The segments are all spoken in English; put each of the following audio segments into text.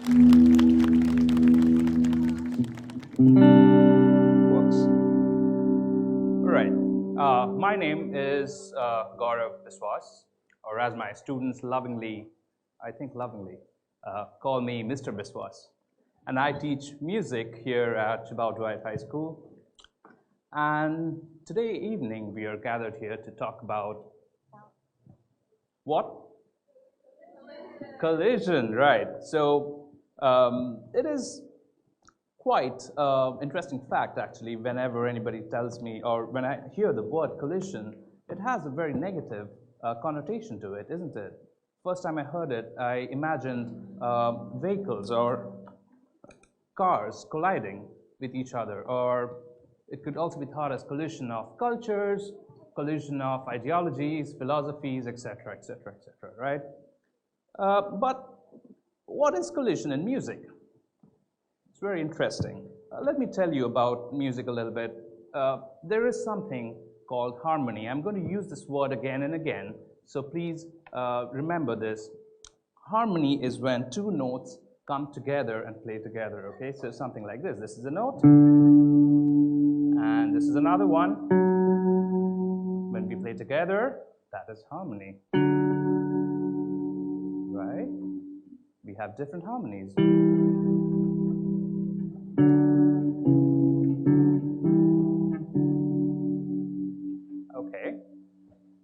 Works. All right. My name is Gourav Biswas, or as my students lovingly, call me Mr. Biswas. And I teach music here at Dwight High School. And today evening, we are gathered here to talk about what? Collision, right. So it is quite interesting fact, actually, whenever anybody tells me, or when I hear the word collision, it has a very negative connotation to it, isn't it? First time I heard it, I imagined vehicles or cars colliding with each other, or it could also be thought as collision of cultures, collision of ideologies, philosophies, etc., etc., etc., right? But what is collision in music? It's very interesting. Let me tell you about music a little bit. There is something called harmony. I'm going to use this word again and again, so please remember this. Harmony is when two notes come together and play together, okay? So something like this. This is a note, and this is another one. When we play together, that is harmony, right? We have different harmonies. Okay.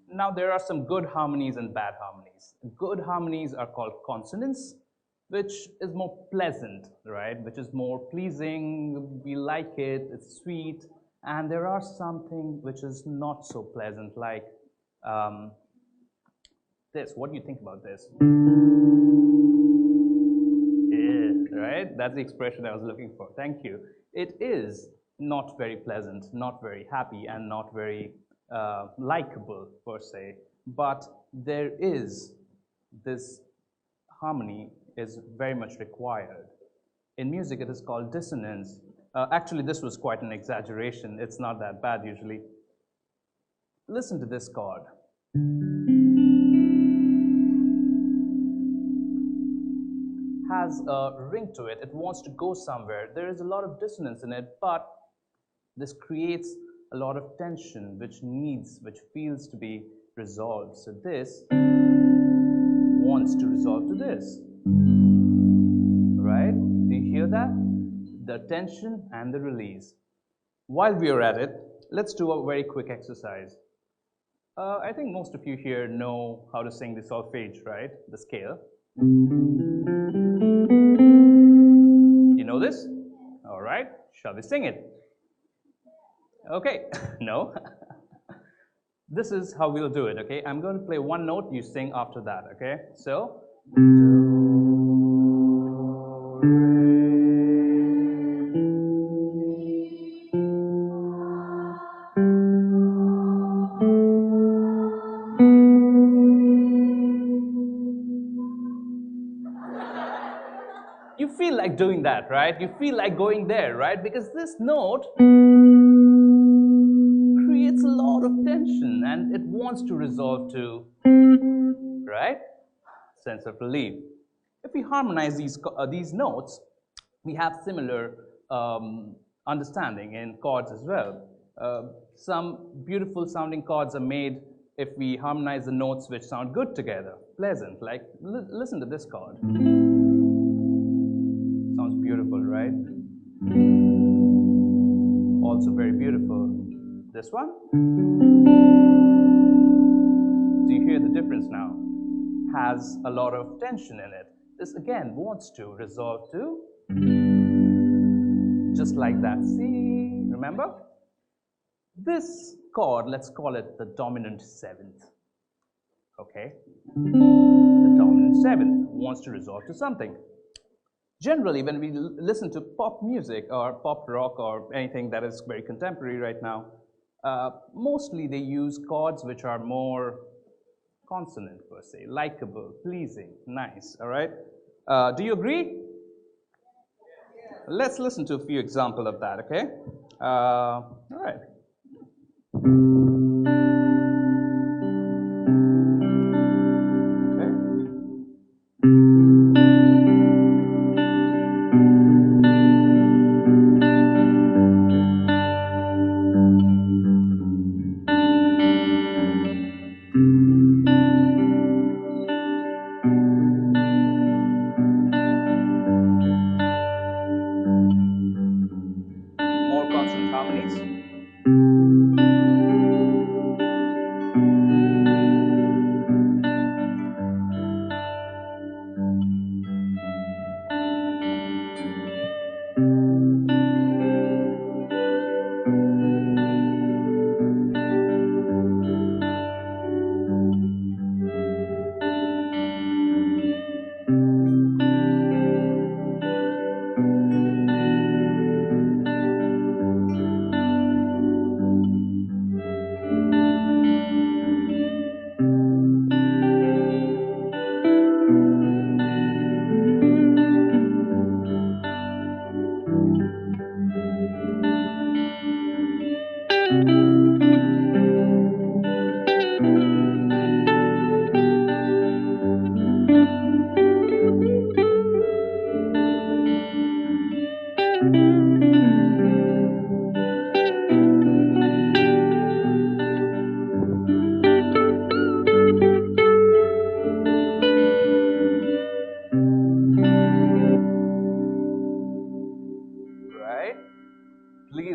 Now there are some good harmonies and bad harmonies. Good harmonies are called consonants, which is more pleasant, right? Which is more pleasing, we like it, it's sweet. And there are something which is not so pleasant, like this. What do you think about this? Right? That's the expression I was looking for. Thank you. It is not very pleasant, not very happy, and not very likable per se. But there is this harmony is very much required. In music, it is called dissonance. Actually, this was quite an exaggeration. It's not that bad usually. Listen to this chord. Has a ring to it. It wants to go somewhere. There is a lot of dissonance in it, but this creates a lot of tension which feels to be resolved. So this wants to resolve to this, right? Do you hear that? The tension and the release. While we are at it, let's do a very quick exercise. I think most of you here know how to sing the solfege, right? The scale. You know this? All right, shall we sing it? Okay, no. This is how we'll do it, okay? I'm going to play one note, you sing after that, okay? So, do, re. You feel like doing that, right? You feel like going there, right? Because this note creates a lot of tension and it wants to resolve to, right? Sense of relief. If we harmonize these notes, we have similar understanding in chords as well. Some beautiful sounding chords are made if we harmonize the notes which sound good together, pleasant. Like, listen to this chord. Sounds beautiful, right? Also very beautiful. This one? Do you hear the difference now? Has a lot of tension in it. This again wants to resolve to, just like that. See, remember? This chord, let's call it the dominant seventh. Okay? The dominant seventh wants to resolve to something. Generally, when we listen to pop music or pop rock or anything that is very contemporary right now, mostly they use chords which are more consonant per se, likable, pleasing, nice, all right? Do you agree? Let's listen to a few examples of that, okay? All right. Okay.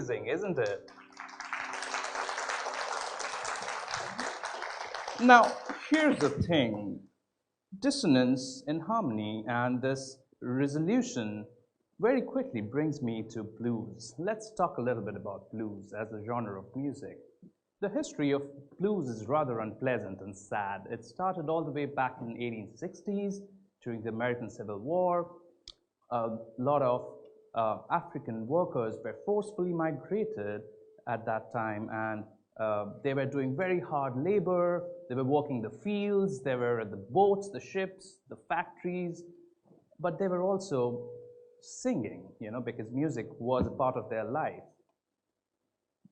amazing, isn't it? Now, here's the thing. Dissonance in harmony and this resolution very quickly brings me to blues. Let's talk a little bit about blues as a genre of music. The history of blues is rather unpleasant and sad. It started all the way back in the 1860s during the American Civil War. A lot of African workers were forcefully migrated at that time, and they were doing very hard labor. They were working the fields, they were at the boats, the ships, the factories, but they were also singing, because music was a part of their life.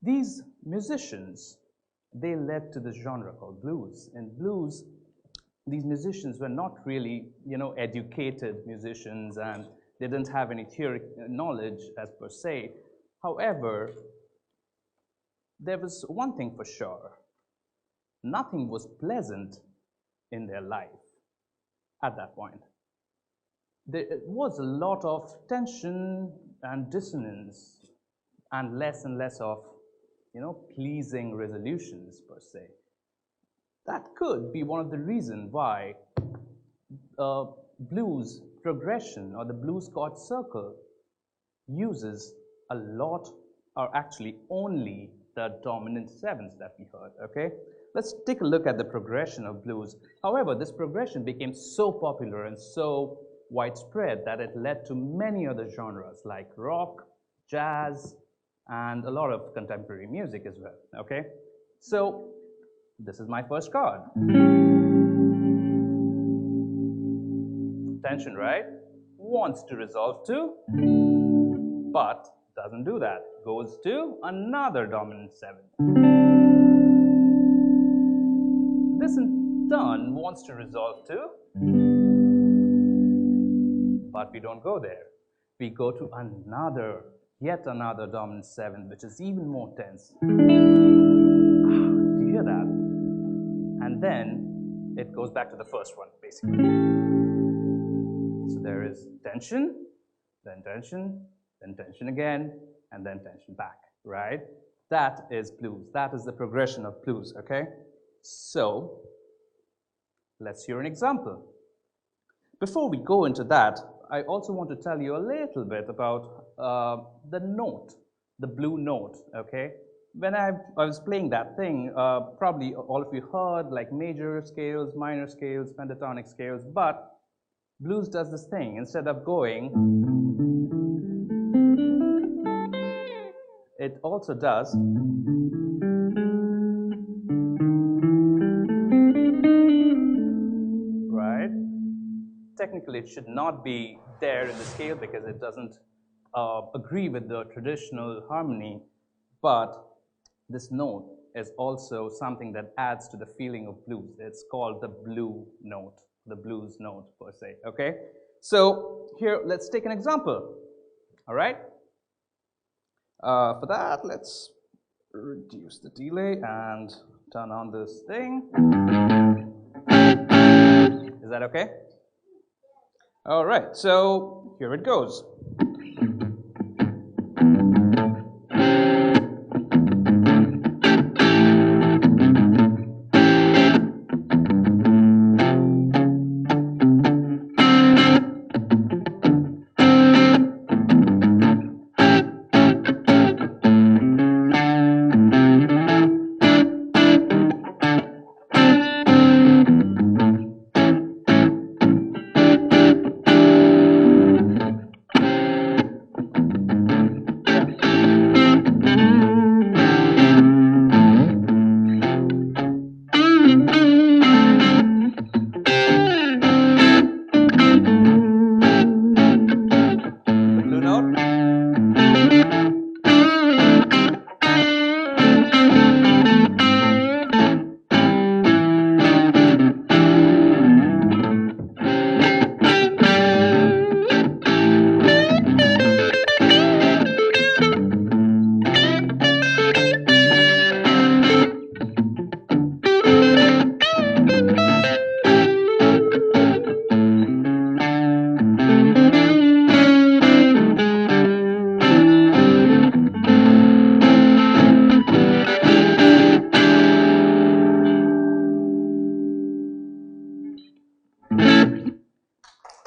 These musicians, they led to this genre called blues. In blues, these musicians were not really, educated musicians, and they didn't have any theory knowledge as per se. However, there was one thing for sure. Nothing was pleasant in their life at that point. There was a lot of tension and dissonance and less of, pleasing resolutions per se. That could be one of the reasons why blues progression or the blues chord circle uses a lot, or actually only, the dominant sevenths that we heard, okay? Let's take a look at the progression of blues. However, this progression became so popular and so widespread that it led to many other genres like rock, jazz, and a lot of contemporary music as well, okay? So, this is my first chord. Tension, right? Wants to resolve to, but doesn't do that. Goes to another dominant seventh. This in turn wants to resolve to, but we don't go there. We go to yet another dominant seventh, which is even more tense. Do you hear that? And then it goes back to the first one, basically. So there is tension, then tension, then tension again, and then tension back, right? That is blues. That is the progression of blues, okay? So, let's hear an example. Before we go into that, I also want to tell you a little bit about the note, the blue note, okay? When I was playing that thing, probably all of you heard like major scales, minor scales, pentatonic scales, but blues does this thing. Instead of going, it also does right? Technically, it should not be there in the scale because it doesn't agree with the traditional harmony, but this note is also something that adds to the feeling of blues. It's called the blue note, the blues note per se, okay? So here, let's take an example, all right? For that, let's reduce the delay and turn on this thing. Is that okay? All right, so here it goes.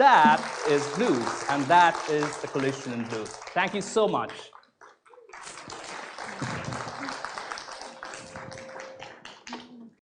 That is blues, and that is the collision in blues. Thank you so much.